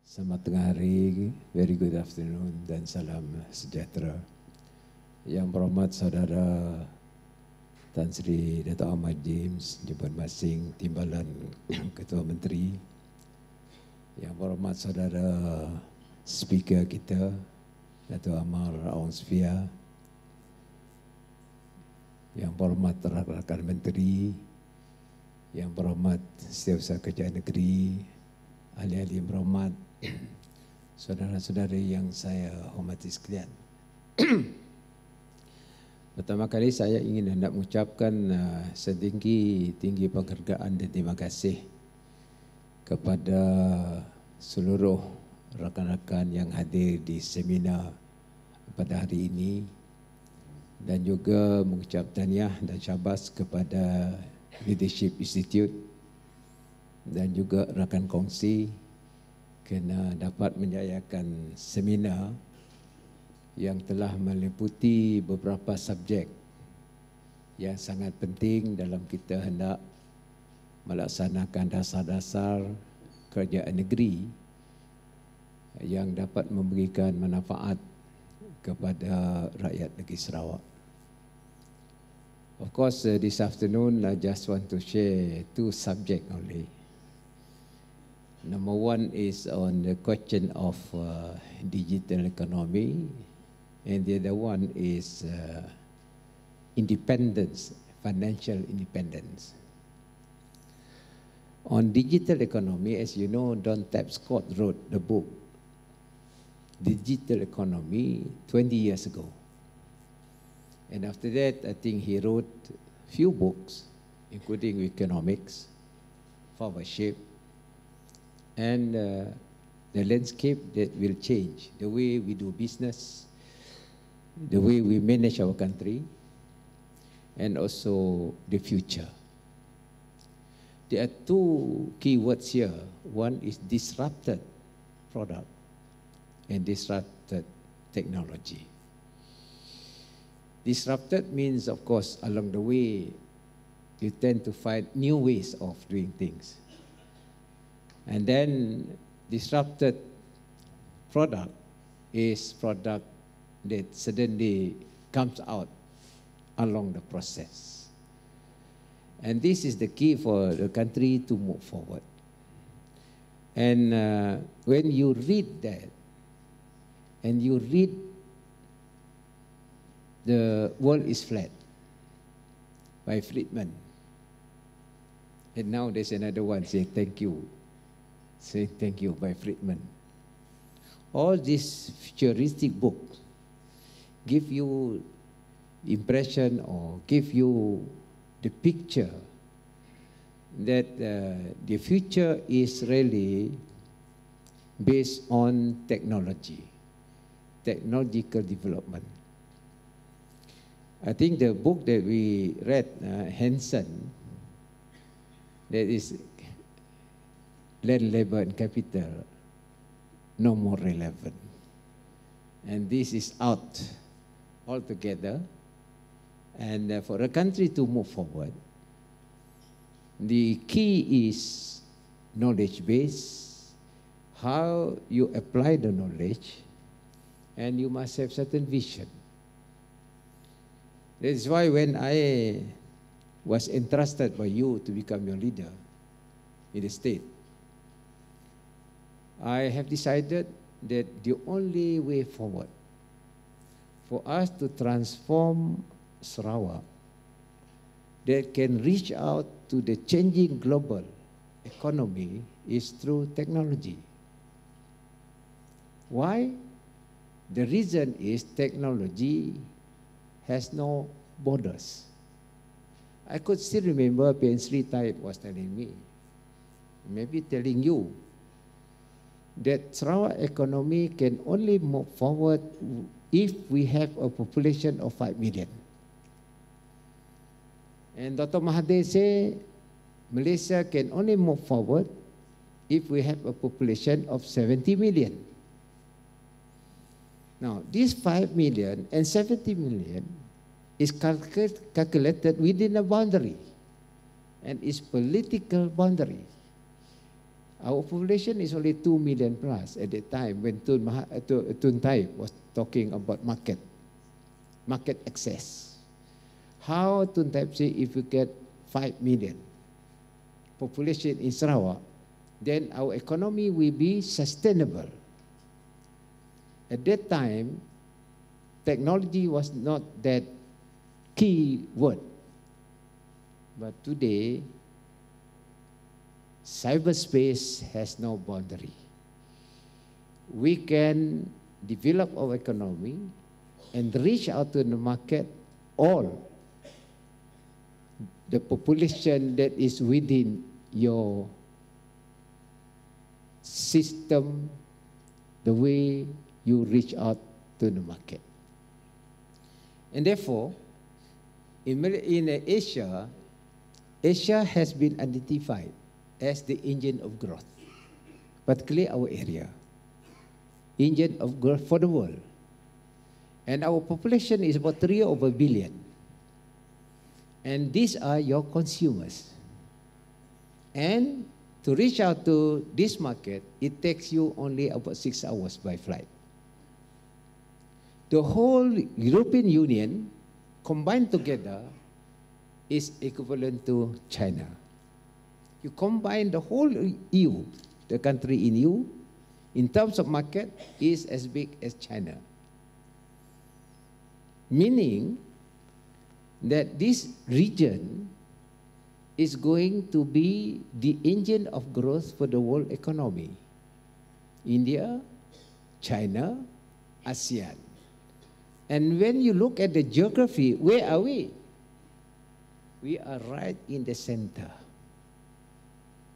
Selamat tengah hari, very good afternoon dan salam sejahtera. Yang berhormat Saudara Tan Sri Dato' Ahmad James, Jabatan Masing Timbalan Ketua Menteri. Yang berhormat Saudara Speaker kita, Dato' Amar Awan Sofia. Yang berhormat rakan-rakan Menteri, yang berhormat Setiausaha Kerajaan Negeri, ahli-ahli yang berhormat, saudara-saudari yang saya hormati sekalian. Pertama kali saya ingin hendak mengucapkan setinggi-tinggi penghargaan dan terima kasih kepada seluruh rakan-rakan yang hadir di seminar pada hari ini, dan juga mengucap tahniah dan syabas kepada Leadership Institute dan juga rakan kongsi kerana dapat menjayakan seminar yang telah meliputi beberapa subjek yang sangat penting dalam kita hendak melaksanakan dasar-dasar kerajaan negeri yang dapat memberikan manfaat kepada rakyat negeri Sarawak. Of course, this afternoon I just want to share two subjects only. Number one is on the question of digital economy, and the other one is independence, financial independence. On digital economy, as you know, Don Tapscott wrote the book, Digital Economy, 20 years ago. And after that, I think he wrote few books, including economics, forwardship, and the landscape that will change, the way we do business, the way we manage our country, and also the future. There are two key words here. One is disrupted product and disrupted technology. Disrupted means, of course, along the way, you tend to find new ways of doing things. And then disrupted product is product that suddenly comes out along the process. And this is the key for the country to move forward. And when you read that, and you read The World is Flat by Friedman, and now there's another one saying thank you. Say thank you by Friedman. All these futuristic books give you the impression or give you the picture that the future is really based on technology, technological development. I think the book that we read, Hansen, that is Land, Labor and Capital, no more relevant. And this is out altogether. And for a country to move forward, the key is knowledge base, how you apply the knowledge, and you must have certain vision. That is why when I was entrusted by you to become your leader in the state, I have decided that the only way forward for us to transform Sarawak that can reach out to the changing global economy is through technology. Why? The reason is technology has no borders. I could still remember P.N. Sri Taib was telling me, maybe telling you, that Sarawak economy can only move forward if we have a population of 5 million. And Dr. Mahathir said, Malaysia can only move forward if we have a population of 70 million. Now, this 5 million and 70 million is calculated within a boundary, and is political boundary. Our population is only 2 million plus at that time when Tun Thai was talking about market access. How Tun Thai say if you get 5 million population in Sarawak, then our economy will be sustainable. At that time, technology was not that key word. But today, cyberspace has no boundary. We can develop our economy and reach out to the market all the population that is within your system, the way you reach out to the market. And therefore, in Asia, Asia has been identified as the engine of growth, particularly our area, engine of growth for the world. And our population is about 3 over billion. And these are your consumers. And to reach out to this market, it takes you only about 6 hours by flight. The whole European Union combined together is equivalent to China. You combine the whole EU, the country in EU, in terms of market, is as big as China. Meaning that this region is going to be the engine of growth for the world economy. India, China, ASEAN. And when you look at the geography, where are we? We are right in the center.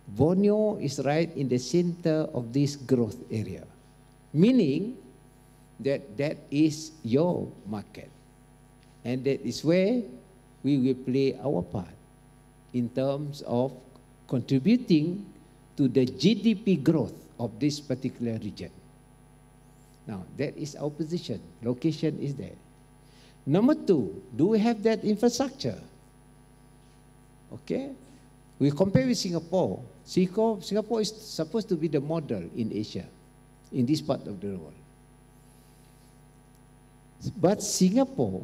Borneo is right in the center of this growth area, meaning that that is your market. And that is where we will play our part in terms of contributing to the GDP growth of this particular region. Now, that is our position. Location is there. Number 2, do we have that infrastructure? Okay? We compare with Singapore. Singapore is supposed to be the model in Asia, in this part of the world. But Singapore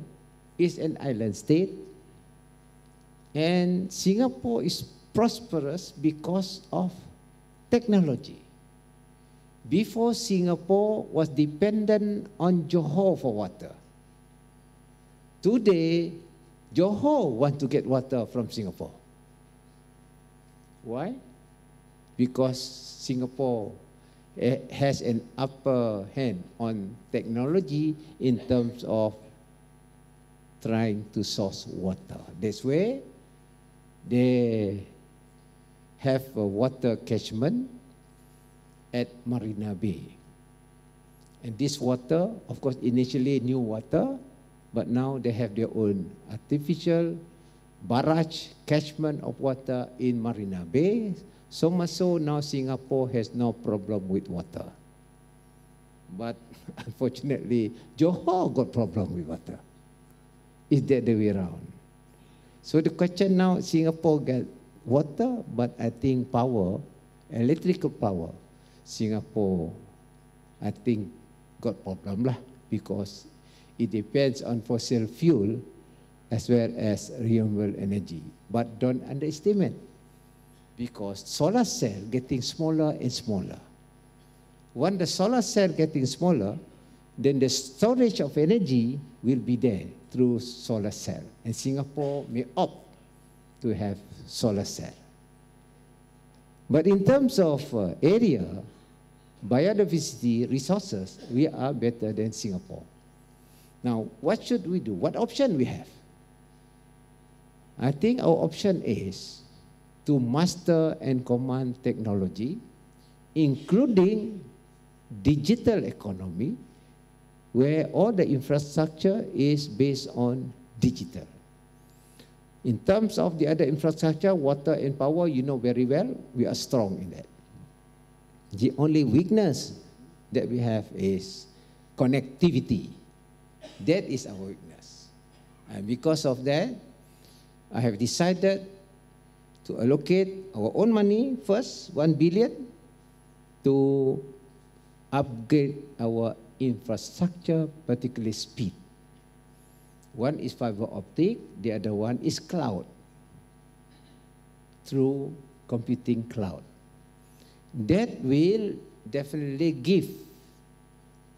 is an island state, and Singapore is prosperous because of technology. Before, Singapore was dependent on Johor for water. Today, Johor wants to get water from Singapore. Why? Because Singapore has an upper hand on technology in terms of trying to source water. That's where they have a water catchment at Marina Bay. And this water, of course, initially new water, but now they have their own artificial barrage catchment of water in Marina Bay. So much so now Singapore has no problem with water. But unfortunately, Johor got problem with water. Is that the way around? So the question now, Singapore got water, but I think power, electrical power, Singapore, I think, got problem lah, because it depends on fossil fuel as well as renewable energy. But don't underestimate, because solar cell getting smaller and smaller. When the solar cell getting smaller, then the storage of energy will be there through solar cell. And Singapore may opt to have solar cell. But in terms of area, biodiversity, resources, we are better than Singapore. Now, what should we do? What option we have? I think our option is to master and command technology, including digital economy, where all the infrastructure is based on digital. In terms of the other infrastructure, water and power, you know very well, we are strong in that. The only weakness that we have is connectivity. That is our weakness. And because of that, I have decided to allocate our own money first, 1 billion, to upgrade our infrastructure, particularly speed. One is fiber optic, the other one is cloud, through computing cloud. That will definitely give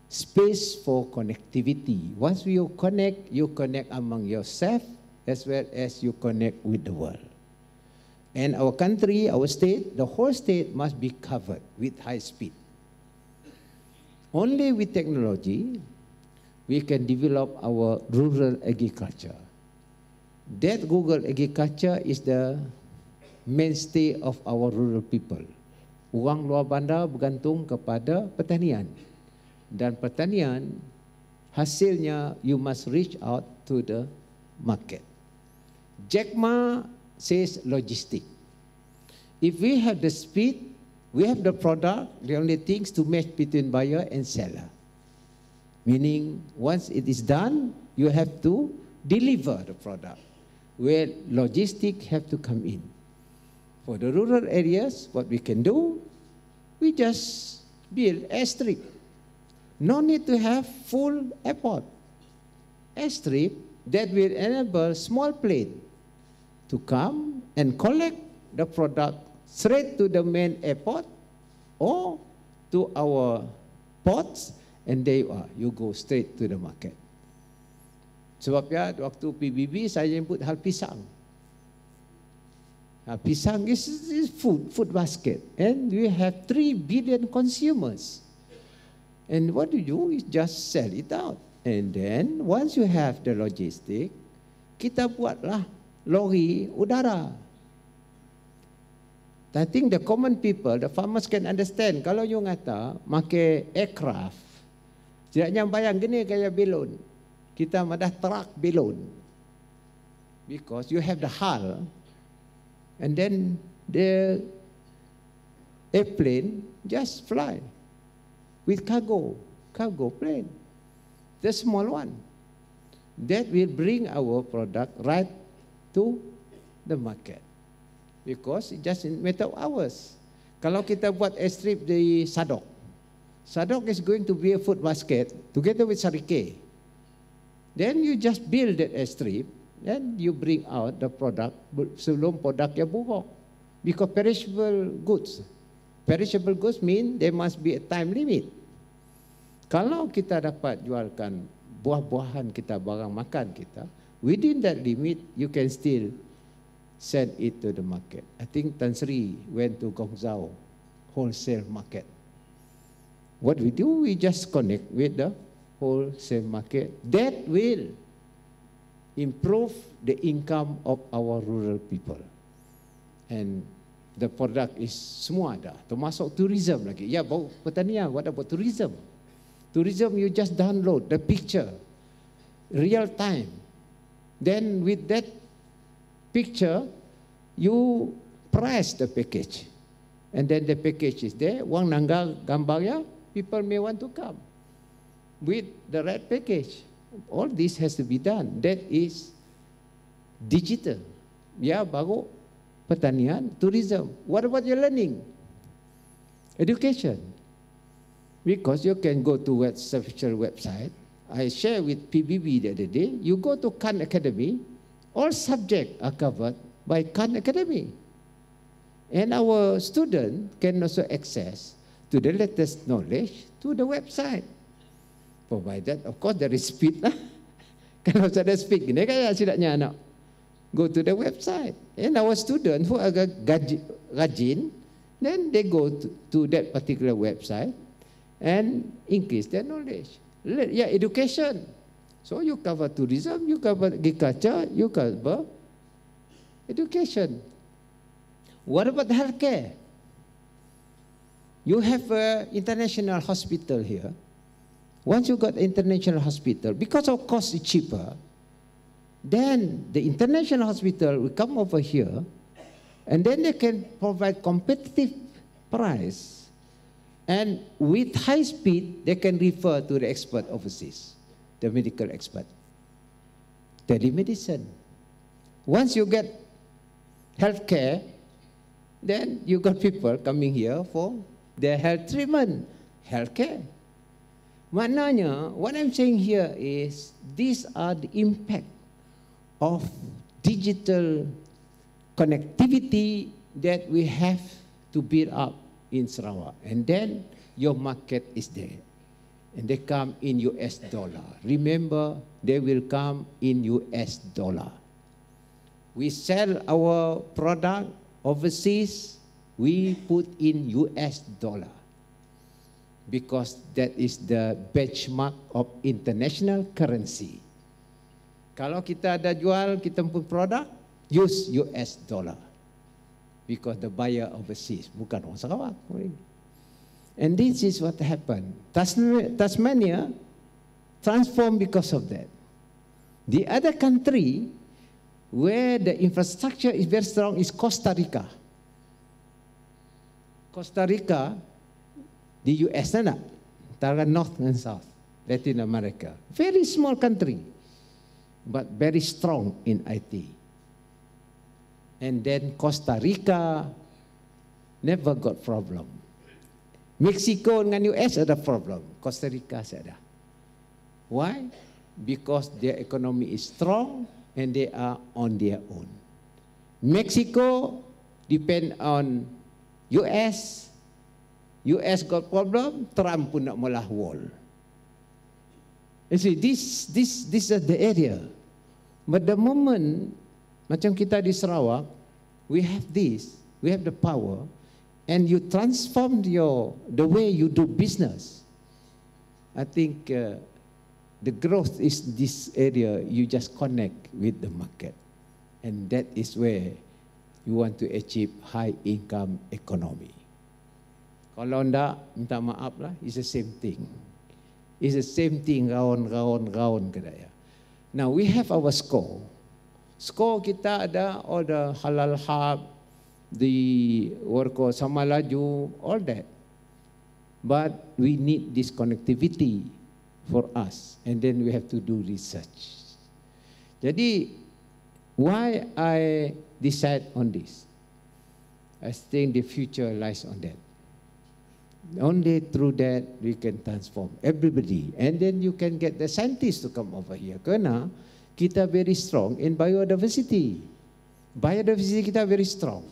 space for connectivity. Once you connect among yourself as well as you connect with the world. And our country, our state, the whole state must be covered with high speed. Only with technology, we can develop our rural agriculture. That rural agriculture is the mainstay of our rural people. Orang luar bandar bergantung kepada pertanian. Dan pertanian, hasilnya you must reach out to the market. Jack Ma says logistic. If we have the speed, we have the product, the only things to match between buyer and seller. Meaning, once it is done, you have to deliver the product, where logistics have to come in. For the rural areas, what we can do, we just build airstrip. No need to have full airport. Airstrip that will enable small plane to come and collect the product straight to the main airport or to our ports, and there you are, you go straight to the market. Sebabnya waktu PBB saya input hal pisang. Pisang is food basket, and we have 3 billion consumers. And what you is just sell it out. And then once you have the logistic, kita buatlah lori udara. I think the common people, the farmers can understand. Kalau you ngata pakai aircraft, tidaknya bayang gini kayak balon. Kita madah truck balon. Because you have the hull, and then the airplane just fly with cargo plane, the small one. That will bring our product right to the market. Because it just in matter of hours. Kalau kita buat airstrip di Sadok, Sadok is going to be a food basket together with Sarike. Then you just build that airstrip, and you bring out the product sebelum produknya buruk. Because perishable goods mean there must be a time limit. Kalau kita dapat jualkan buah-buahan kita, barang makan kita, within that limit, you can still send it to the market. I think Tan Sri went to Guangzhou wholesale market. What we do, we just connect with the wholesale market. That will improve the income of our rural people. And the product is semua ada, termasuk tourism lagi. Ya, bau pertanian, what about tourism? Tourism, you just download the picture, real time. Then with that picture, you price the package. And then the package is there, wang nanggal gambarnya, people may want to come with the right package. All this has to be done. That is digital. Ya, baru pertanian, tourism. What about your learning? Education. Because you can go to official website. I share with PBB the other day. You go to Khan Academy, all subjects are covered by Khan Academy. And our student can also access to the latest knowledge to the website. Provided, of course, there is speed lah. Kalau ada speed, ini kaya sidaknya anak. Go to the website. And our students who are rajin, then they go to that particular website and increase their knowledge. Yeah, education. So you cover tourism, you cover agriculture, you cover education. What about healthcare? You have an international hospital here. Once you got international hospital, because of cost is cheaper, then the international hospital will come over here, and then they can provide competitive price. And with high speed, they can refer to the expert overseas, the medical expert. Telemedicine. Once you get healthcare, then you got people coming here for the health treatment, healthcare. Maknanya, what I'm saying here is, these are the impact of digital connectivity that we have to build up in Sarawak. And then your market is there. And they come in US dollar. Remember, they will come in US dollar. We sell our product overseas, we put in US dollar. Because that is the benchmark of international currency. Kalau kita ada jual, kita pun produk, use US dollar. Because the buyer overseas, bukan orang Sarawak. And this is what happened. Tasmania transformed because of that. The other country where the infrastructure is very strong is Costa Rica. Costa Rica, the US, antara North and South, Latin America. Very small country, but very strong in IT. And then Costa Rica never got problem. Mexico dengan US ada problem. Costa Rica ada. Why? Because their economy is strong and they are on their own. Mexico depend on US. US got problem, Trump pun nak melah wall. You see, this is the area. But the moment, macam kita di Sarawak, we have this, we have the power, and you transform the way you do business. I think the growth is this area, you just connect with the market. And that is where you want to achieve high income economy. Kalau enggak, minta maaf lah, it's the same thing. It's the same thing, raun kedaya. Now we have our score. Score kita ada all the halal hub, the worko sama laju, all that. But we need this connectivity for us, and then we have to do research. Jadi, why I decide on this? I think the future lies on that. Only through that we can transform everybody, and then you can get the scientists to come over here. Kerana kita very strong in biodiversity. Biodiversity kita very strong.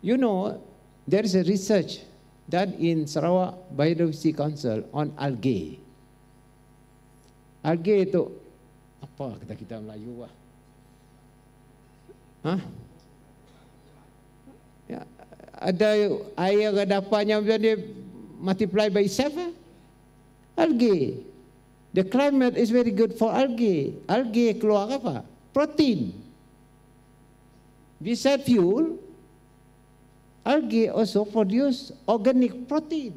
You know, there is a research done in Sarawak Biodiversity Council on algae. Algae itu apa kata kita Melayu lah? Hah? Ya, ada air dapatnya dia multiply by 7. Algae. The climate is very good for algae. Algae keluar apa? Protein. Besides fuel, algae also produce organic protein.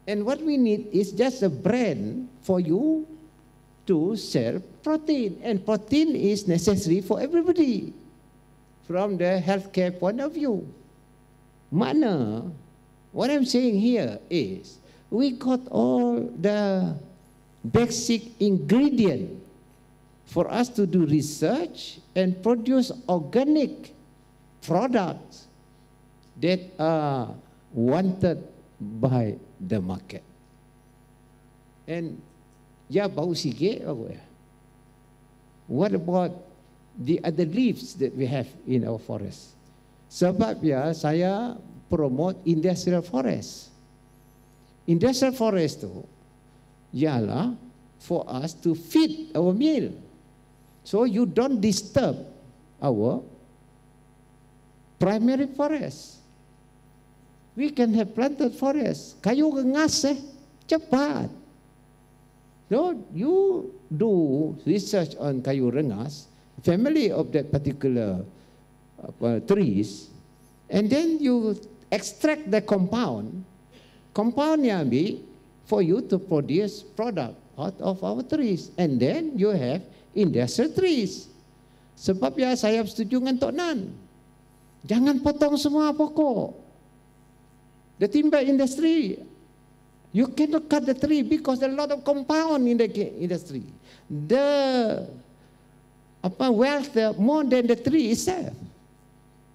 And what we need is just a brand for you to sell protein. And protein is necessary for everybody from the healthcare point of view. Mana, what I'm saying here is, we got all the basic ingredient for us to do research and produce organic products that are wanted by the market. And ya bau sikit apa ya? What about the other leaves that we have in our forest? Sebab ya saya promote industrial forest. Industrial forest tu ialah for us to feed our meal. So you don't disturb our primary forest. We can have planted forest. Kayu rengas cepat. So you do research on kayu rengas, family of that particular trees, and then you extract the compound. Compound yang be for you to produce product out of our trees, and then you have industrial trees. Sebab ya saya setuju dengan Tok Nan. Jangan potong semua pokok. The timber industry, you cannot cut the tree because there are a lot of compound in the industry. The wealth more than the tree itself.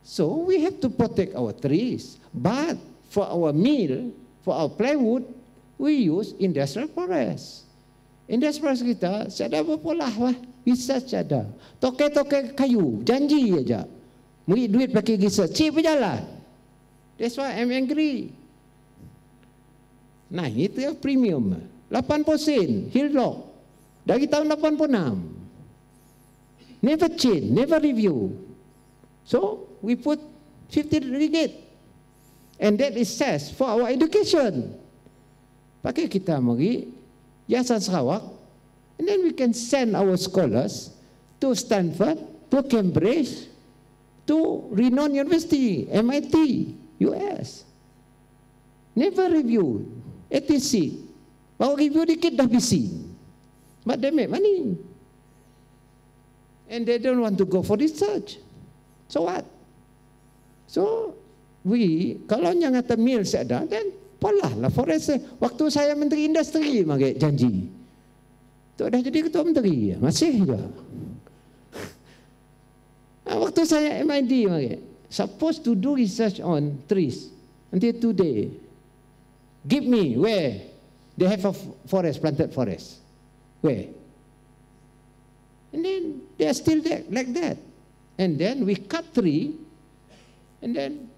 So we have to protect our trees. But for our meal, for our plywood, we use industrial forest. Industrial forest kita, saya ada berapa lah, research ada. Toke-toke kayu, janji aja. Beri duit pakai research, cip berjalan. That's why I'm angry. Nah, itu ya premium. 8% Hilllock dari tahun 86. Never change, never review. So we put 50 ringgit. And that is says for our education. Pakai kita mari Yayasan Sarawak, and then we can send our scholars to Stanford, to Cambridge, to renowned university, MIT, US. Never review, etc. Baru review dikit dah bising. But they make money. And they don't want to go for research. So what? So, kalau yang kata mil ada, then polah lah forest. Waktu saya menteri industri, maka janji. Tu dah jadi ketua menteri, masih juga. Waktu saya MID, maka supposed to do research on trees until today. Give me where they have a forest, planted forest. Where? And then they are still there like that. And then we cut tree, and then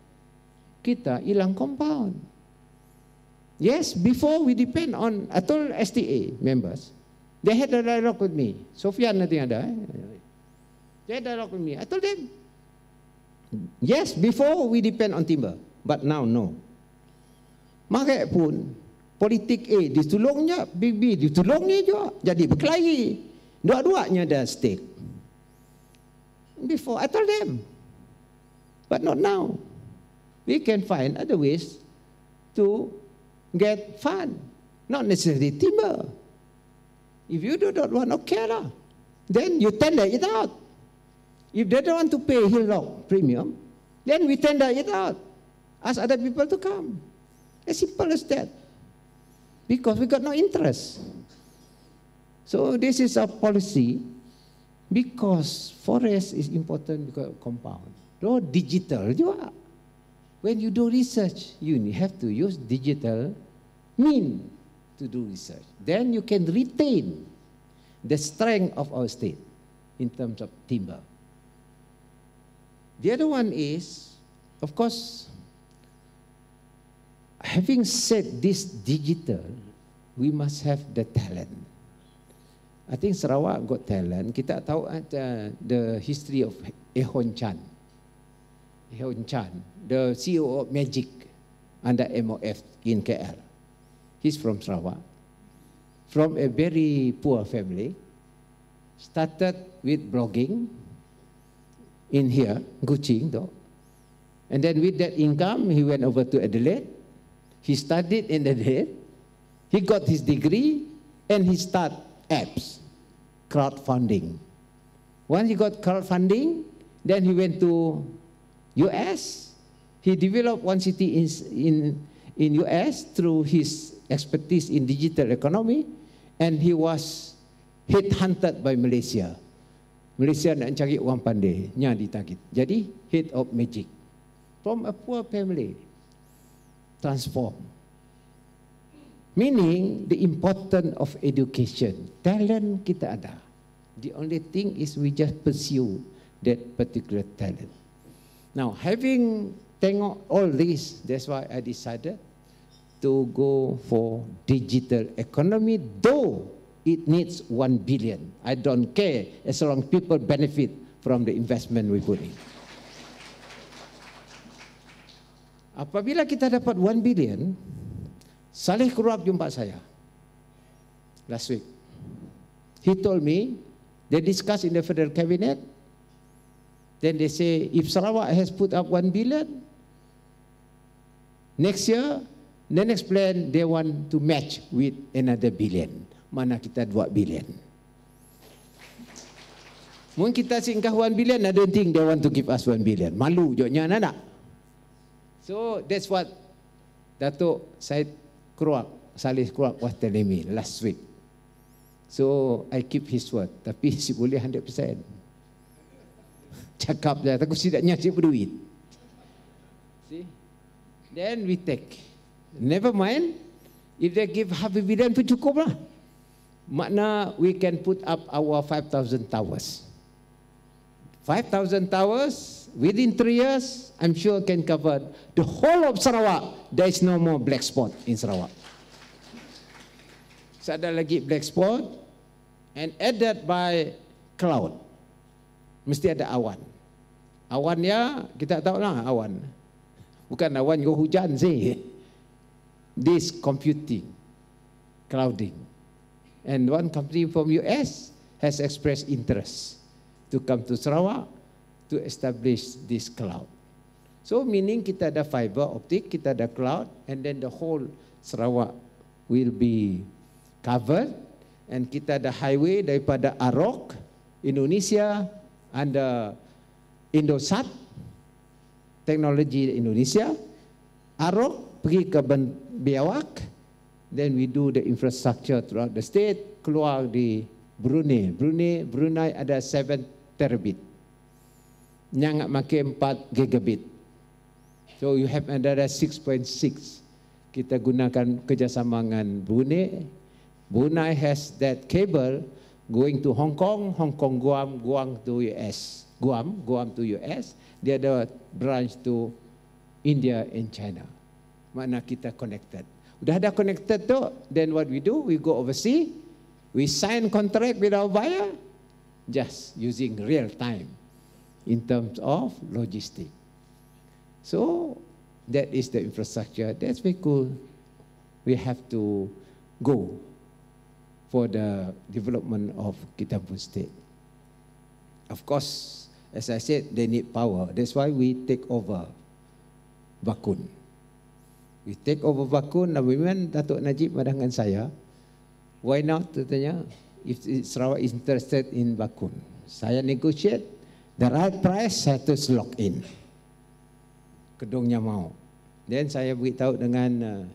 kita hilang compound. Yes, before we depend on, I told STA members, they had a dialogue with me. Sofian nanti ada. They had a dialogue with me. I told them, yes, before we depend on timber, but now no. Maka pun politik A ditolongnya, B ditolongnya juga, jadi berkelahi. Dua-duanya ada stake. Before I told them, but not now. We can find other ways to get fund, not necessarily timber. If you do not want, okay lah. Then you tender it out. If they don't want to pay Hilllock premium, then we tender it out. Ask other people to come. As simple as that. Because we got no interest. So this is our policy. Because forest is important because of compound. Though digital juga. When you do research, you have to use digital mean to do research. Then you can retain the strength of our state in terms of timber. The other one is, of course, having said this digital, we must have the talent. I think Sarawak got talent. Kita tahu the history of Ehon Chan. Ehon Chan, the CEO of Magic under MOF in KL. He's from Sarawak. From a very poor family. Started with blogging in here, Kuching though. And then with that income, he went over to Adelaide. He studied in Adelaide. He got his degree and he started apps, crowdfunding. Once he got crowdfunding, then he went to US. He developed one city in US through his expertise in digital economy, and he was headhunted by Malaysia. Malaysia nak cari orang pandai, nya ditarget. Jadi head of Magic. From a poor family, transform. Meaning the importance of education. Talent kita ada. The only thing is we just pursue that particular talent. Now, having tengok all this, that's why I decided to go for digital economy, though it needs 1 billion. I don't care as long as people benefit from the investment we put in. Apabila kita dapat 1 billion, Saleh Kurab jumpa saya last week. He told me, they discussed in the federal cabinet, then they say, if Sarawak has put up 1 billion, next year, the next plan, they want to match with another billion. Mana kita 2 billion. Mungkin kita singkah 1 billion, I don't think they want to give us 1 billion. Malu joknya anak. So that's what Datuk Syed Kuruak, Saleh Kuruak was telling me last week. So I keep his word. Tapi si boleh 100%. Cakap je, takut sidaknya si berduit. See? then we take. Never mind, if they give half a billion pun cukup lah. Makna we can put up our 5,000 towers. 5,000 towers, within 3 years, I'm sure can cover the whole of Sarawak. There is no more black spot in Sarawak. So ada lagi black spot, and added by cloud. Mesti ada awan. Awan ya, kita tahu lah awan. Bukan awan go hujan sih. This computing, clouding. And one company from US has expressed interest to come to Sarawak to establish this cloud. So meaning kita ada fiber optic, kita ada cloud, and then the whole Sarawak will be covered, and kita ada highway daripada Arok, Indonesia, under Indosat, teknologi Indonesia, Arok pergi ke Biawak, then we do the infrastructure throughout the state, keluar di Brunei. Brunei ada 7 terabit. Yang makin 4 gigabit. So you have another 6.6. Kita gunakan kerjasama dengan Brunei. Brunei has that cable going to Hong Kong, Guam to US. Guam to US. Dia ada branch to India and China. Mana kita connected. Udah ada connected tu, then what we do? We go overseas, we sign contract with our buyer, just using real time in terms of logistics. So that is the infrastructure. That's very cool. We have to go for the development of Kitampun State. Of course, as I said, they need power. That's why we take over Bakun. We take over Bakun. Nabiman Datuk Najib dengan saya, why not? Katanya, if Sarawak is interested in Bakun, saya negotiate the right price, saya terus lock in. Kedungnya mau. Then saya beritahu dengan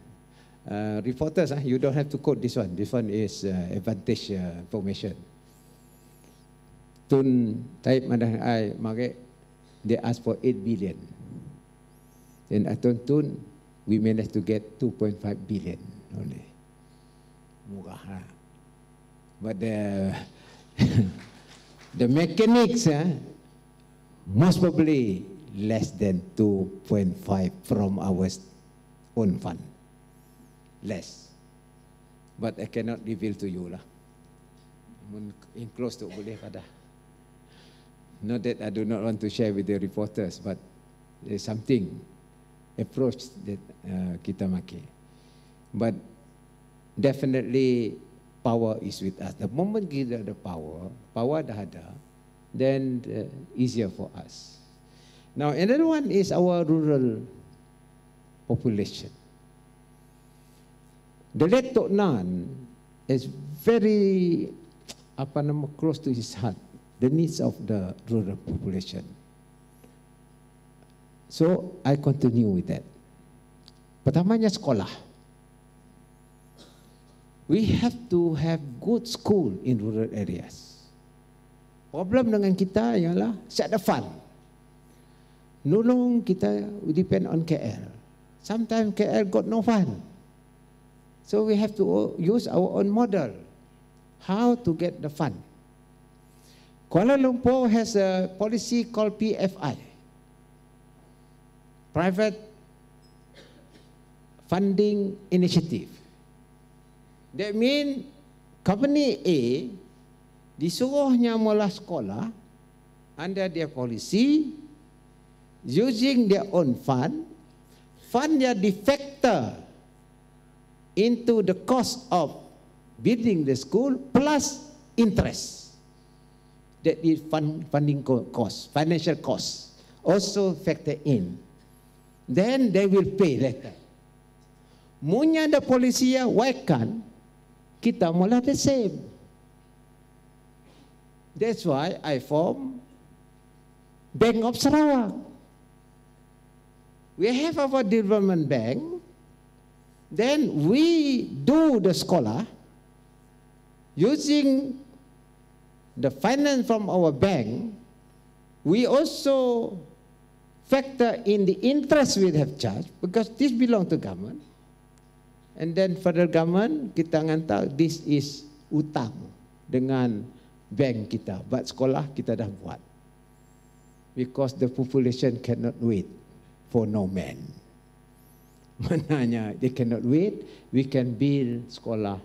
reporters, you don't have to quote this one. This one is advantage information. Tun type madah I mage, they ask for 8 billion. Then I told Tun, we managed to get 2.5 billion only. Murah. But the mechanics, most probably less than 2.5 from our own fund. Less. But I cannot reveal to you lah. In close to boleh kada. Not that I do not want to share with the reporters, but there's something approach that kita make. But definitely power is with us. The moment kita ada power dah ada, then easier for us. Now another one is our rural population. The late Tok Nan is very close to his heart, the needs of the rural population. So I continue with that. Pertamanya sekolah. We have to have good school in rural areas. Problem dengan kita ialah ada fund. Nolong kita depend on KL. Sometimes KL got no fund. So we have to use our own model. How to get the fund? Kuala Lumpur has a policy called PFI. Private Funding Initiative. That means company A disuruhnya mula sekolah under their policy using their own fund dia defactor into the cost of building the school plus interest. That is funding cost, financial cost, also factor in. Then they will pay later. Munya ada polisi why can't kita mula the same? That's why I form Bank of Sarawak. We have our development bank. Then we do the sekolah using the finance from our bank. We also factor in the interest we have charged, because this belong to government. And then federal government, kita hantar, this is utang dengan bank kita. But sekolah kita dah buat. Because the population cannot wait for no man. Maknanya, they cannot wait, we can build sekolah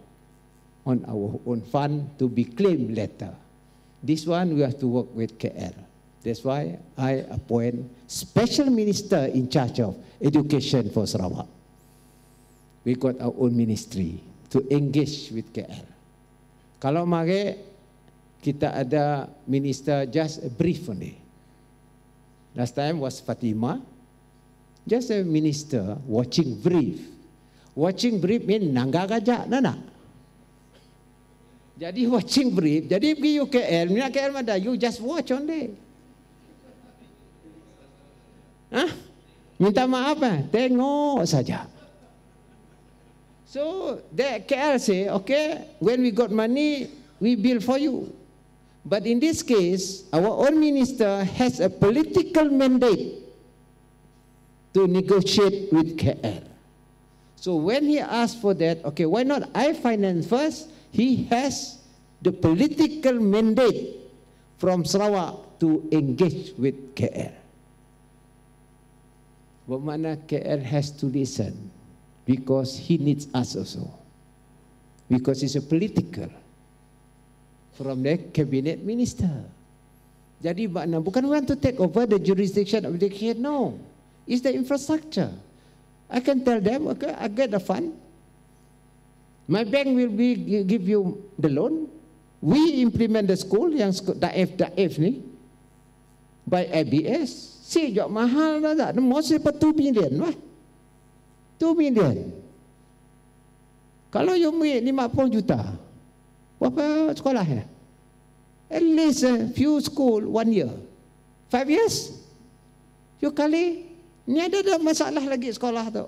on our own fund to be claimed later. This one we have to work with KL. That's why I appoint special minister in charge of education for Sarawak. We got our own ministry to engage with KL. Kalau mari kita ada minister just a brief only. Last time was Fatima, just a minister watching brief. Watching brief mean nangga gajak nana. Jadi watching brief, jadi pergi UKL, minat KL mana, you just watch only. Hah? Minta maaf tengok saja. So that KL say, okay, when we got money, we build for you. But in this case, our own minister has a political mandate to negotiate with KL. So when he asked for that, okay, why not I finance first? He has the political mandate from Sarawak to engage with KL. Bermakna KL has to listen. Because he needs us also. Because it's a political. From the cabinet minister. Jadi makna bukan want to take over the jurisdiction of the education. No. It's the infrastructure. I can tell them, okay, I get the fund. My bank will give you the loan. We implement the school yang daif ni by ABS. Sejak mahal dah tak. Mesti per 2 million lah. 2 million. Kalau you ambil 50 juta, berapa sekolah ya? At least a few school 1 year. 5 years? You kali, ni ada masalah lagi sekolah tu.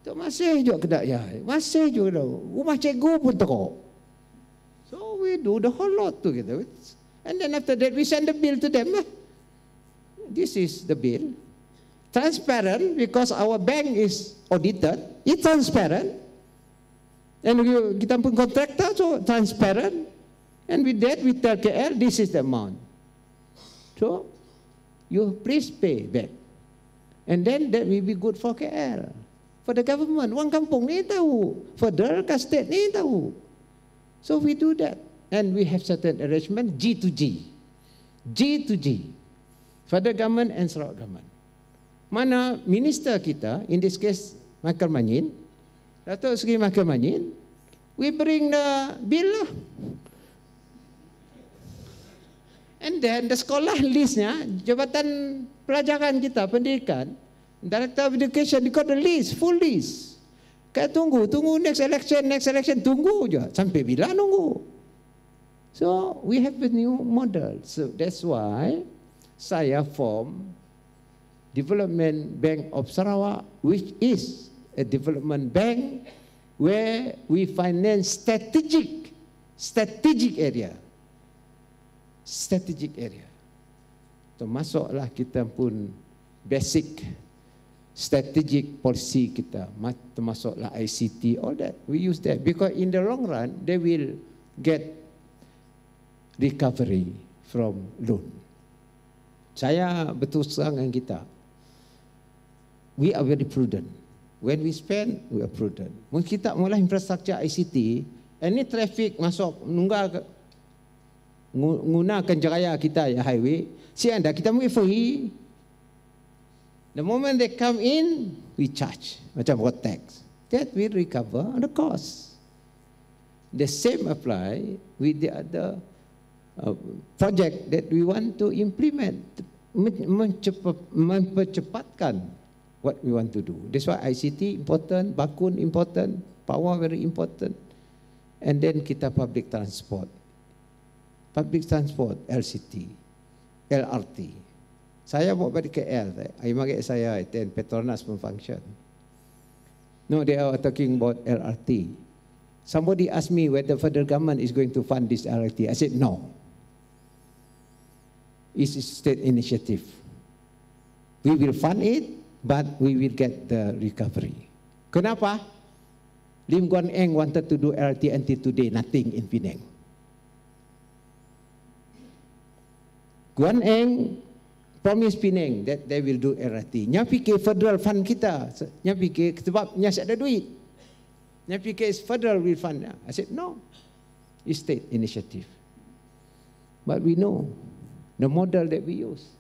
Tu masih juga kedak ya. Masih juga rumah cikgu pun teruk. So we do the whole lot together. And then after that we send the bill to them. This is the bill. Transparent, because our bank is audited, it's transparent. And kita pun contractor, so transparent. And with that, we tell KL, this is the amount. So, you please pay back. And then that will be good for KL. For the government, orang kampung ni tahu. Federal ke state ni tahu. So we do that. And we have certain arrangement, G to G. G to G. Federal government and Sarawak government. Mana minister kita, in this case Michael Manyin, Datuk Seri Michael Manyin, we bring the bill lah. And then the sekolah listnya, Jabatan Pelajaran kita, Pendidikan, Director of Education, they got the list, full list. Kayak tunggu next election, tunggu je. Sampai bila nunggu? So we have a new model. So that's why saya form Development Bank of Sarawak, which is a development bank where we finance strategic area. Strategic area. Termasuklah kita pun basic strategic policy kita, termasuklah ICT, all that. We use that because in the long run, they will get recovery from loan. Saya betul terang dengan kita. We are very prudent. When we spend, we are prudent. Mungkin kita mula infrastruktur ICT, any traffic masuk menggunakan jaya kita ya highway, si anda kita mungkin free. The moment they come in, we charge macam road tax. That will recover on the cost. The same apply with the other project that we want to implement, mempercepatkan what we want to do. That's why ICT important, bakun important, power very important. And then kita public transport. Public transport, LCT, LRT. Saya bawa balik KL. Saya attend Petronas pun function. No, they are talking about LRT. Somebody asked me whether the federal government is going to fund this LRT. I said no. It's a state initiative. We will fund it, but we will get the recovery. Kenapa? Lim Guan Eng wanted to do LRT until today, nothing in Penang. Guan Eng promise Penang that they will do LRT. Nya fikir federal fund kita. Nya fikir sebab nya ada duit. Nya fikir federal will fund. I said no. It's state initiative. But we know the model that we use.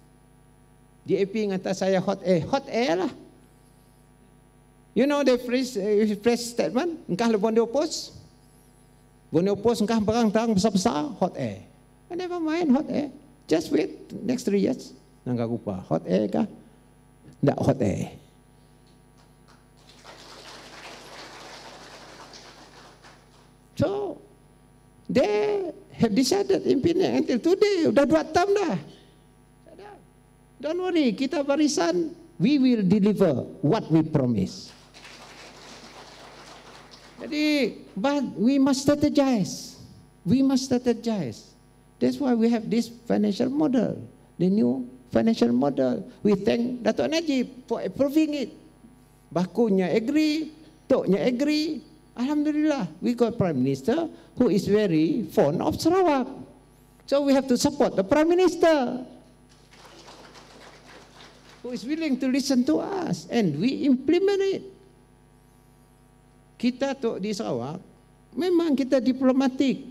DAP ngata saya hot air lah. You know the press statement, engkah le Borneo Post. Borneo Post engkah perang besar-besar, hot air. I never mind hot air. Just wait next 3 years. Nangka rupa, hot air kah? Tak hot air. So, they have decided in Penang until today, udah 2 tahun dah. Don't worry, kita barisan, we will deliver what we promise. Jadi, but we must strategize. We must strategize. That's why we have this financial model, the new financial model. We thank Dato' Najib for approving it. Bakunya agree, Toknya agree. Alhamdulillah, we got Prime Minister who is very fond of Sarawak. So we have to support the Prime Minister who is willing to listen to us, and we implement it. Kita tu di Sarawak, memang kita diplomatik,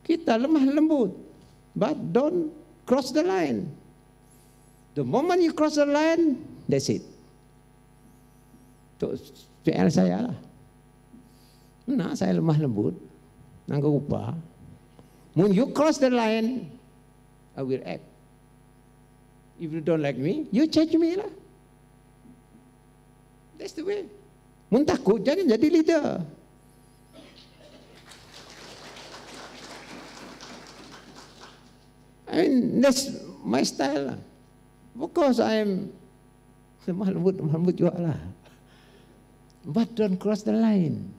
kita lemah lembut, but don't cross the line. The moment you cross the line, that's it. Tu PR saya lah. Nah, saya lemah lembut, nangka rupa. When you cross the line, I will act. If you don't like me, you change me lah. That's the way. Mun takut, jangan jadi leader. I mean, that's my style lah. Because I am lemah lembut juga lah. But don't cross the line.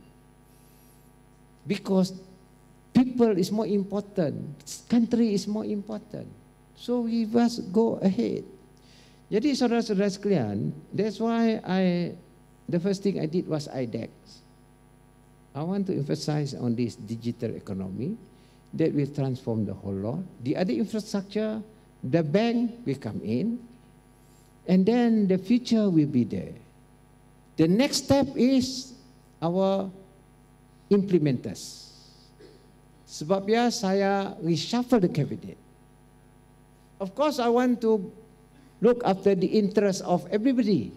Because people is more important, country is more important. So we must go ahead. Jadi saudara-saudara sekalian, that's why the first thing I did was IDEX. I want to emphasize on this digital economy that will transform the whole lot. The other infrastructure, the bank will come in, and then the future will be there. The next step is our implementers. Sebab ya saya reshuffle the cabinet. Of course, I want to look after the interests of everybody.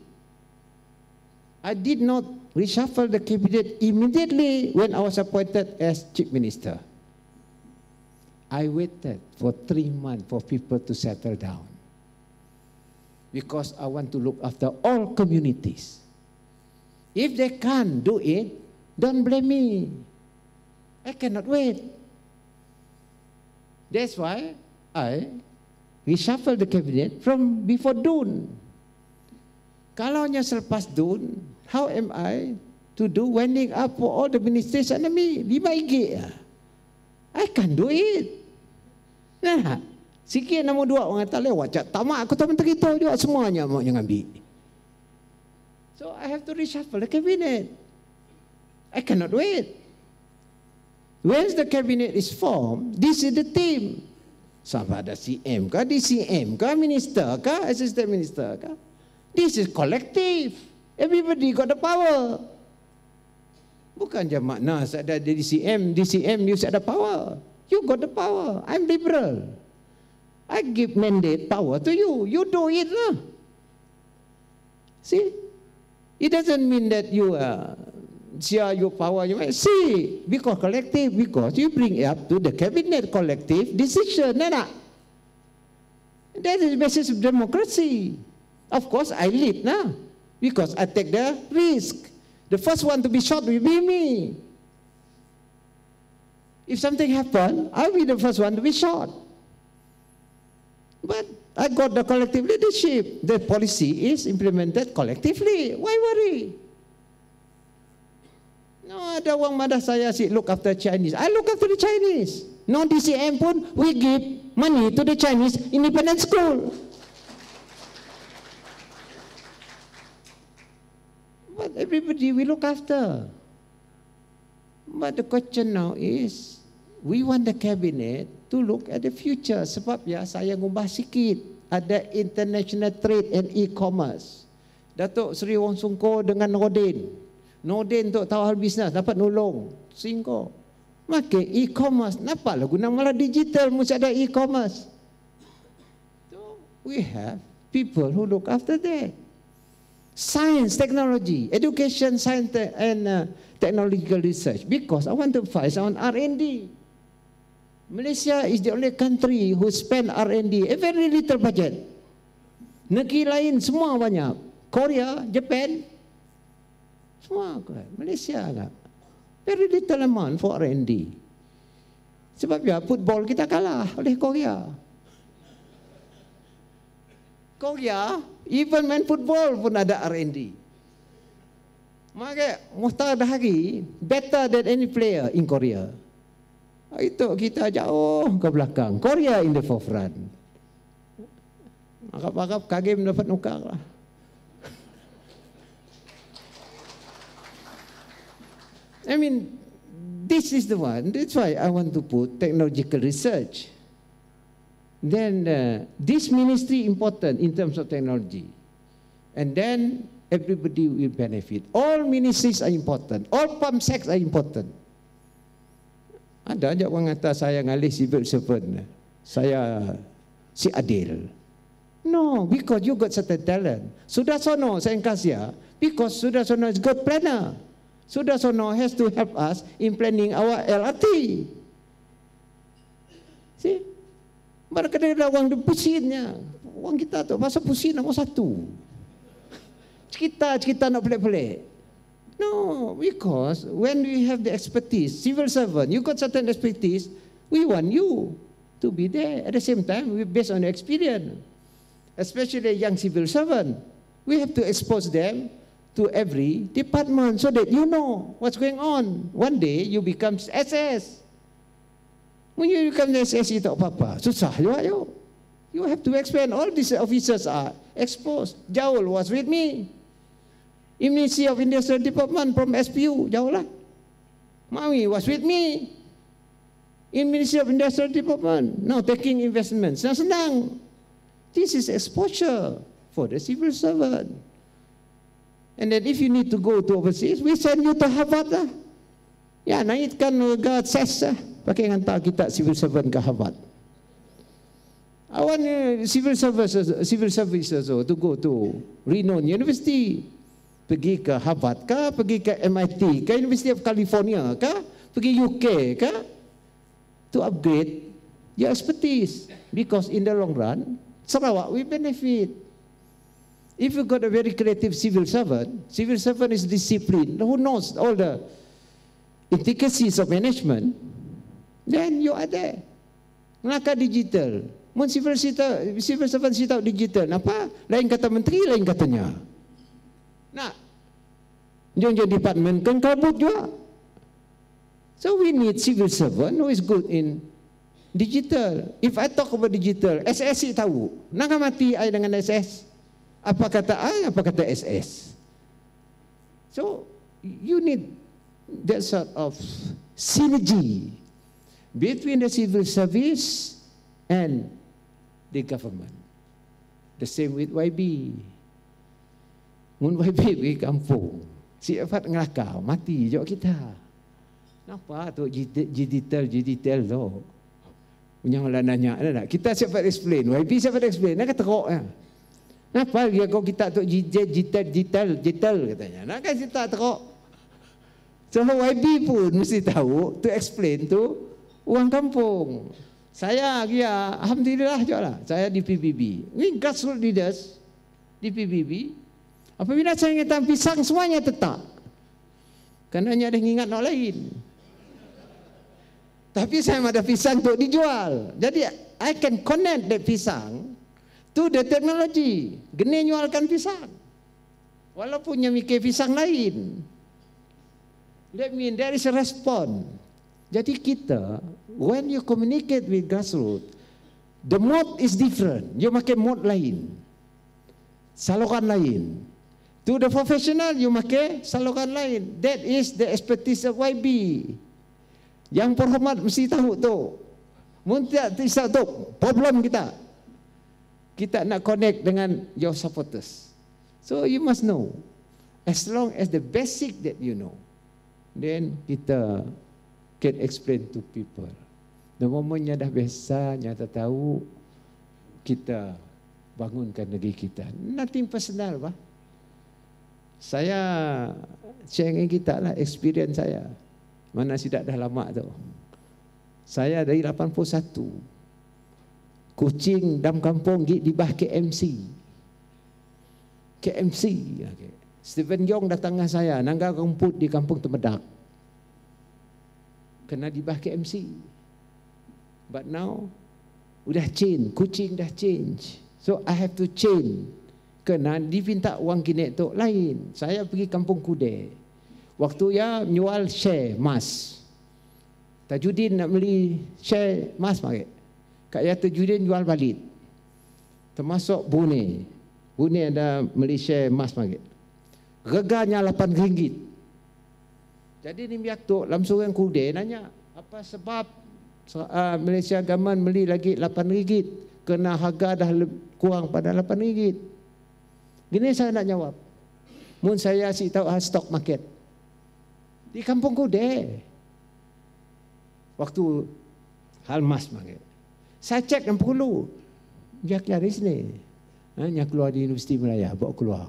I did not reshuffle the cabinet immediately when I was appointed as Chief Minister. I waited for 3 months for people to settle down. Because I want to look after all communities. If they can't do it, don't blame me. I cannot wait. That's why I reshuffle the cabinet from before June. Kalau nya selepas June, how am I to do winding up for all the ministers under me? 5 IG. I can't do it. Nah, sikit nombor 2 orang kata lewat cak tamak aku tak menteri kita juga semuanya mau ngambil. So I have to reshuffle the cabinet. I cannot wait. Once the cabinet is formed, this is the team. Sama ada CM kah, DCM kah, minister kah, assistant minister kah. This is collective. Everybody got the power. Bukan je makna ada DCM you ada power. You got the power. I'm liberal. I give mandate power to you. You do it lah. See? It doesn't mean that you share your power. You might see, because collective, because you bring it up to the cabinet collective decision. That is the basis of democracy. Of course, I lead now, because I take the risk. The first one to be shot will be me. If something happens, I'll be the first one to be shot. But I got the collective leadership. The policy is implemented collectively. Why worry? No, ada orang madah saya look after Chinese. I look after the Chinese. No DCM pun, we give money to the Chinese independent school. Not everybody we look after. But the question now is, we want the cabinet to look at the future. Sebab ya, saya ngubah sikit. Ada international trade and e-commerce. Datuk Seri Wong Sungko dengan Nordin. Nordin untuk tahu hal bisnes, dapat nolong. Singko. Maka e-commerce, nampaklah guna malah digital, mesti ada e-commerce. So, we have people who look after that. Science, technology, education, science and technological research. Because I want to focus on R&D. Malaysia is the only country who spend R&D a very little budget. Negeri lain semua banyak. Korea, Japan, semua. Malaysia enggak. Very little amount for R&D. Sebab ya, football kita kalah oleh Korea. Korea, even main football pun ada R&D. Maka Muhtar Dahari better than any player in Korea. Itu kita jauh ke belakang. Korea in the forefront. Agak-agak KG mendapat nukar lah. I mean, this is the one. That's why I want to put technological research. Then this ministry important in terms of technology. And then everybody will benefit. All ministries are important. All pump sets are important. Ada aja orang kata saya ngalih civil servant. Saya si adil. No, because you got certain talent. Sudarsono saya kasih, because Sudarsono is good planner. Sudarsono has to help us in planning our LRT. See? Mereka ada orang pusinnya. Orang kita tu masa pusin nombor satu. Cerita nak pelik-pelik. No, because when we have the expertise, civil servant, you got certain expertise, we want you to be there. At the same time, we based on experience. Especially young civil servant. We have to expose them to every department so that you know what's going on. One day, you become SS. When you become the SS, you tak apa-apa. Susah juga you. You have to explain. All these officers are exposed. Jaul was with me. In Ministry of Industrial Department from SPU, Jaul lah. Mami was with me. In Ministry of Industrial Department. Now taking investments. Senang. This is exposure for the civil servant. And then if you need to go to overseas, we send you to Harvard lah. Ya, naikkan guard ses lah. Pakai hantar kita civil servant ke Harvard. I want civil services to go to renowned university. Pergi ke Harvard ke, pergi ke MIT ke, University of California ke, pergi UK ke, to upgrade your expertise. Because in the long run, Sarawak will benefit. If you got a very creative civil servant is disciplined, who knows all the intricacies of management, then you are there. Melaka digital. Mun civil servant si tahu digital. Apa? Lain kata menteri, lain katanya. Nah, dia department kan kabut juga. So we need civil servant who is good in digital. If I talk about digital, SS tahu. Nak mati I dengan SS. Apa kata I, apa kata SS. So you need that sort of synergy between the civil service and the government. The same with YB. Mun YB pergi kampung, si Efat ngelakau, mati jauh kita. Kenapa tu digital tu? Punya orang nanya, kita siapa explain, YB siapa explain, nak teruk ya. Kenapa dia kau kita tu digital katanya. Nak kan kita teruk. So YB pun mesti tahu to explain tu orang kampung. Saya alhamdulillah juga lah. Saya di PBB. Ini grassroots leaders di PBB. Apabila saya ingat pisang semuanya tetap. Kerana hanya ada ingat nak lain. Tapi saya ada pisang untuk dijual. Jadi I can connect that pisang to the technology. Geni jualkan pisang. Walaupun yang mikir pisang lain. That means there is a response. Jadi kita, when you communicate with grassroots, the mode is different. You pakai mode lain, saluran lain. To the professional, you pakai saluran lain. That is the expertise of YB. Yang berhormat mesti tahu tu. Mun tak tahu problem kita. Kita nak connect dengan your supporters. So you must know. As long as the basic that you know, then kita can explain to people. The momentnya dah biasa, nyata tahu, kita bangunkan negeri kita. Nothing personal, bah. Saya share dengan kita lah experience saya. Mana sudah dah lama tu. Saya dari 81. Kucing dalam kampung di bah KMC. KMC. Okay. Stephen Yong datang dengan saya, nanggal rumput di kampung Temedak. Kena di bah KMC. But now, udah change. Kucing dah change. So I have to change. Kena diminta uang kini tu lain. Saya pergi kampung Kude. Waktu ya menjual share mas. Tajudin nak beli share mas mari. Kak ya Tajudin jual balik. Termasuk Bune. Bune ada beli share mas mari. Reganya RM8. Jadi ni biak tu dalam surang Kude nanya, apa sebab Malaysia government beli lagi RM8? Kena harga dah kurang pada RM8. Gini saya nak jawab. Mun saya si tahu stock market di kampung Kude. Waktu hal mas market. Saya cek yang perlu. Biar dari sini. Yang keluar di Universiti Melaya, bawa keluar.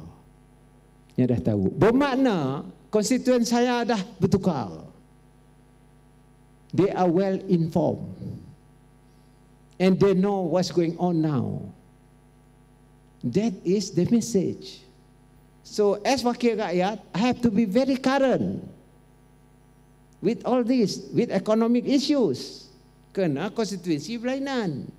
Yang dah tahu. Bermakna konstituen saya dah bertukar. They are well informed. And they know what's going on now. That is the message. So as wakil rakyat, I have to be very current with all this, with economic issues. Kena konstituensi berlainan.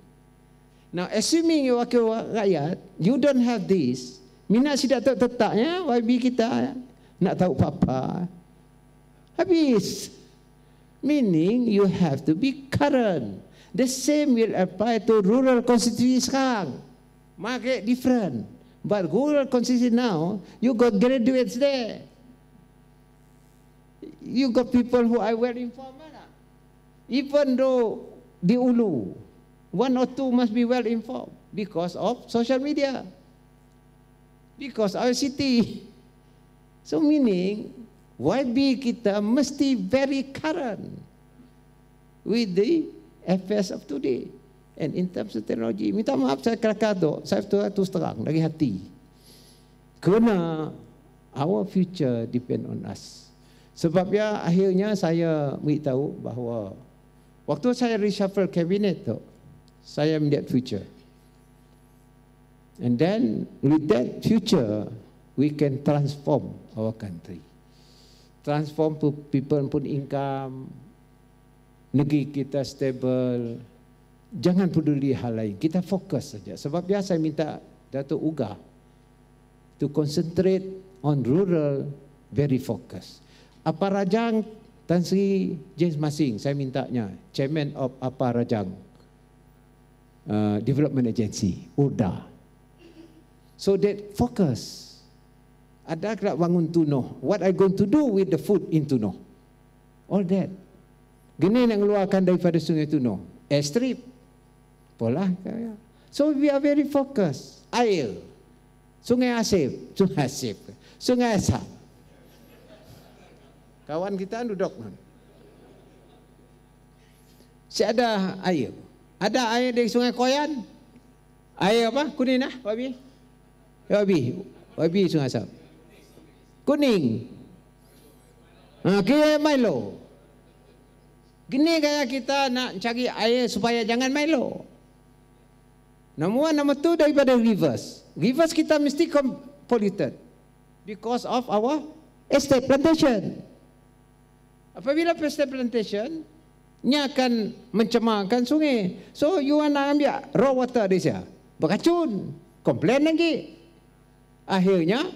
Now assuming you wakil rakyat, you don't have this, minat sidak tetapnya, YB kita nak tahu apa-apa. Habis. Meaning you have to be current. The same will apply to rural constituency sekarang. Market different. But rural constituency now, you got graduates there. You got people who are well informed. Even though di Ulu, one or two must be well informed because of social media. Because our city. So meaning, YB kita mesti very current with the affairs of today. And in terms of teknologi, minta maaf saya kelakar, saya terus terang dari hati. Kerana our future depend on us. Sebab ya akhirnya saya beritahu bahawa waktu saya reshuffle kabinet tu, saya melihat future. And then with that future, we can transform our country. Transform people pun income, negeri kita stable. Jangan peduli hal lain. Kita fokus saja. Sebab biasa saya minta Datuk Uga to concentrate on rural, very focus. Apa Rajang Tan Sri James Masing, saya mintanya Chairman of Apa Rajang Development Agency, UDA. So that focus. Ada nak bangun Tunoh. What I going to do with the food in Tunoh? All that. Gini nak keluarkan daripada Sungai Tunoh. Airstrip. Pola. So we are very focused. Air. Sungai Asip. Sungai Asip. Sungai Asap. Kawan kita duduk. Si ada air. Ada air dari Sungai Koyan. Air apa? Kuning lah. Wabi. Wabi Sungai Asap. Kuning. Kira Milo. Gini gaya kita nak cari air supaya jangan Milo. Nombor tu daripada rivers. Rivers kita mesti polluted because of our estate plantation. Apabila estate plantation, nya akan mencemarkan sungai. So you nak ambil raw water di sana, beracun, komplain lagi. Akhirnya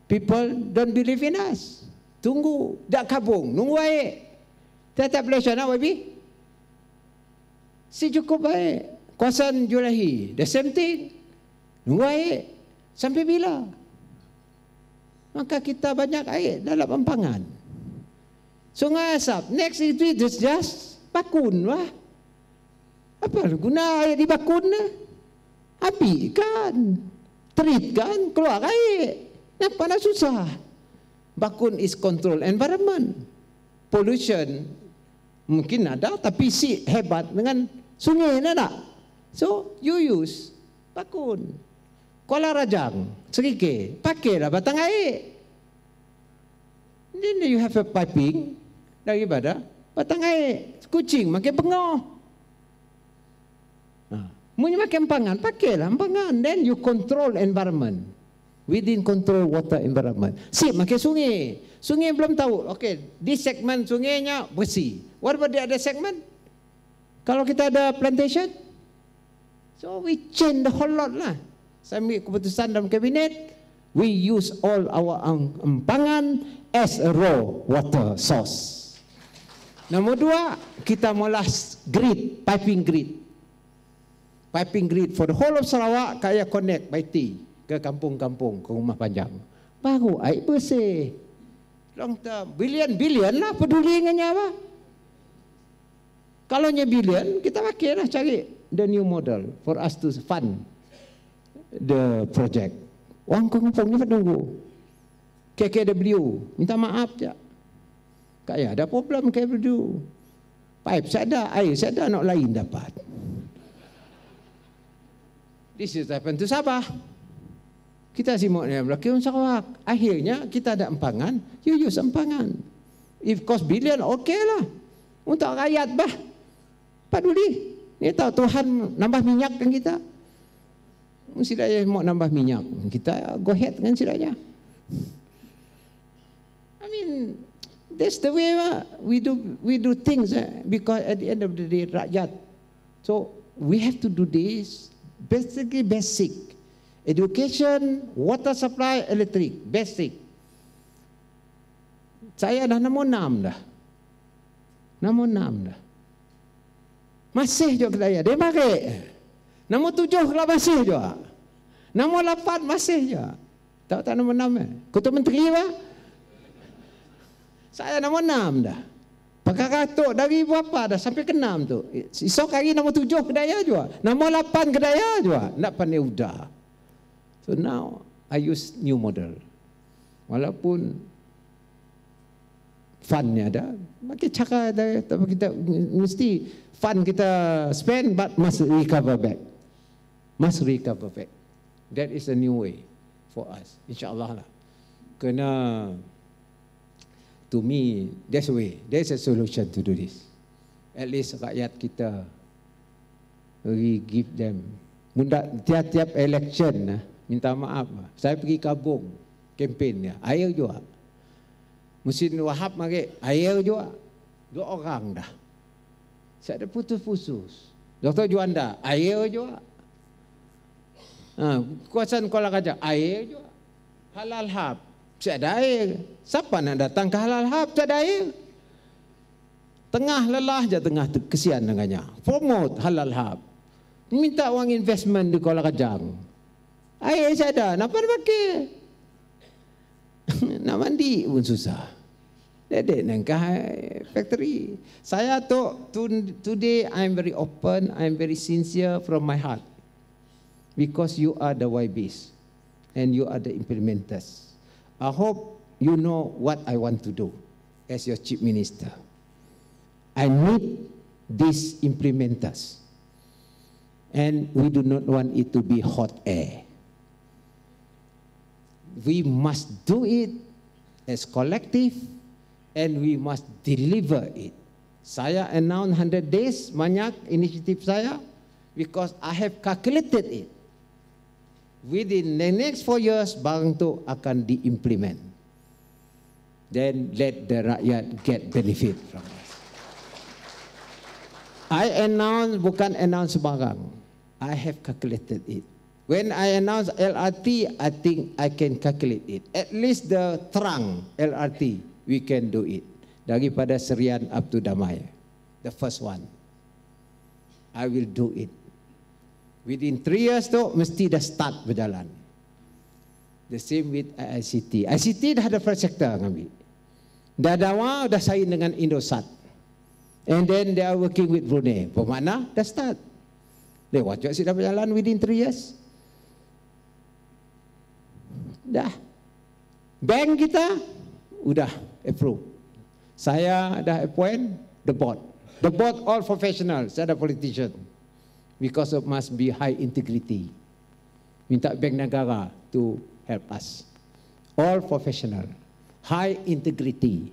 people don't believe in us. Tunggu, dak kabung, nunggu air. Tetap Malaysia nak wabi? Si cukup baik. Kawasan Julahi, the same thing. Nunggu air. Sampai bila? maka kita banyak air dalam empangan. Sungai Asap, next itu just bakun lah. Apa guna air di bakun? Habis kan, treat kan, keluar air. Kenapa nak susah? Bakun is control environment. Pollution mungkin ada, tapi si hebat dengan sungai ni tak? So you use bakun. Kuala Rajang, Serike, pakailah batang air. Then you have a piping daripada batang air. Kucing makan pengah. Mungkin makan empangan, pakailah empangan. Then you control environment. Within control water environment. Sip makan sungai. Sungai belum tahu. Okay, di segmen sungainya bersih. What about the other segment? Kalau kita ada plantation, so we change the whole lot lah. Saya ambil keputusan dalam kabinet, we use all our empangan as a raw water source. Nombor 2, kita mula grid, piping grid. Piping grid for the whole of Sarawak, kaya connect by T ke kampung-kampung, ke rumah panjang. Baru air bersih. Long term, bilion lah peduli dengannya apa. Kalau nya bilion, kita pakai lah cari the new model for us to fund the project. Orang kampungnya tunggu. KKW minta maaf je. Kaya ada problem KKW. Pipe saya ada, air saya ada, nak lain dapat. This is happen to Sabah. Kita simak ni berlaku Sarawak. Akhirnya kita ada empangan, you use empangan. If cost billion, okay lah. Untuk rakyat bah. Peduli. Ni tahu Tuhan nambah minyak kan kita. Silanya mau nambah minyak, kita go ahead dengan silanya. I mean, that's the way we do things because at the end of the day rakyat. So we have to do this basically basic education, water supply, electric, basic. Saya dah nombor 6 dah. Nombor 6 dah. Masih juga kedaya, dia pakai. Nombor 7 kalau masih juga. Nombor 8 masih juga. Tahu tak nombor 6 Ketua Menteri apa? Saya nombor 6 dah. Pakai katuk dari berapa dah sampai ke 6 tu. Esok hari nombor 7 kedaya juga. Nombor 8 kedaya juga. Nak pandai udah. So now I use new model. Walaupun fundnya ada, makin cakap ada, tapi kita mesti fund kita spend but must recover back. Must recover back. That is a new way for us, insyaAllah lah. Kena, to me, that's a way, there's a solution to do this. At least rakyat kita, we give them. Munda tiap-tiap election, minta maaf. Saya pergi Kabung, kempennya, air juga. Musim Wahab mari, air juga. 2 orang dah. Saya ada putus-putus. Dr. Juanda, air juga. Kawasan Kuala Kajang, air juga. Halal Hab, saya ada air. Siapa nak datang ke Halal Hab, saya ada air. Tengah lelah je, tengah kesian dengannya. Promote Halal Hab. Minta uang investment di Kuala Kajang. Air saya ada, kenapa nak pakai? Nak mandi pun susah. Dedek nangkah factory. Saya today I'm very open, I'm very sincere from my heart. Because you are the YBs and you are the implementers. I hope you know what I want to do as your chief minister. I need these implementers. And we do not want it to be hot air. We must do it as collective and we must deliver it. Saya announce 100 days banyak inisiatif saya because I have calculated it. Within the next 4 years, barang tu akan diimplement. Then let the rakyat get benefit from us. I announce, bukan announce barang. I have calculated it. When I announce LRT, I think I can calculate it. At least the Terang LRT, we can do it. Daripada Serian up to Damai. The first one. I will do it. Within 3 years tu, mesti dah start berjalan. The same with ICT. ICT dah ada private sector kami. Dah dawa, dah sign dengan Indosat. And then they are working with Brunei. Bermakna, dah start. Lewat juga sudah berjalan within 3 years. Dah. Bank kita, udah approve. Saya dah appoint the board. The board all professional, saya ada politician. Because it must be high integrity. Minta bank negara to help us. All professional. High integrity.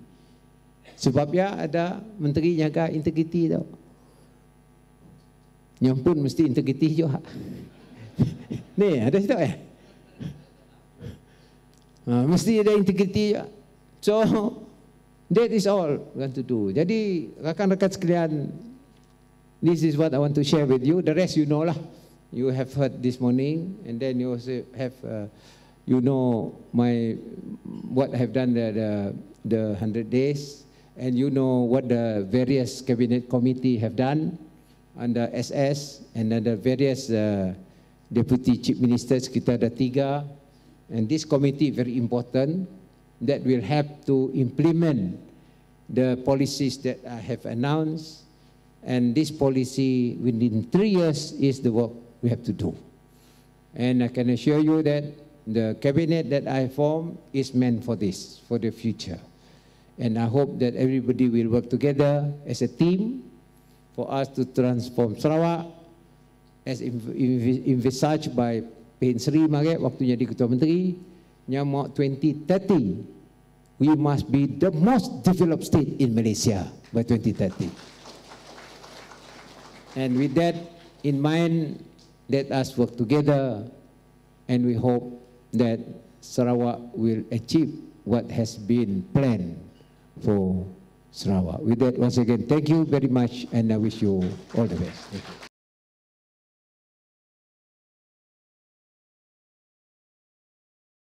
Sebabnya ada menteri jaga integriti tau. Yang pun mesti integriti juga. Ni ada situ mesti ada integriti juga. So that is all we want to do. Jadi rakan-rakan sekalian, this is what I want to share with you. The rest you know lah. You have heard this morning, and then you also have you know what I have done the 100 days, and you know what the various cabinet committee have done under SS and under various deputy chief ministers. Kita ada 3, and this committee very important that will help to implement the policies that I have announced, and this policy within 3 years is the work we have to do. And I can assure you that the cabinet that I formed is meant for this, for the future. And I hope that everybody will work together as a team for us to transform Sarawak as envisaged by Pahin Sri Maret waktu jadi Ketua Menteri. Nyamuk 2030, we must be the most developed state in Malaysia by 2030. And with that in mind, let us work together, and we hope that Sarawak will achieve what has been planned for Sarawak. With that, once again, thank you very much, and I wish you all the best. Thank you.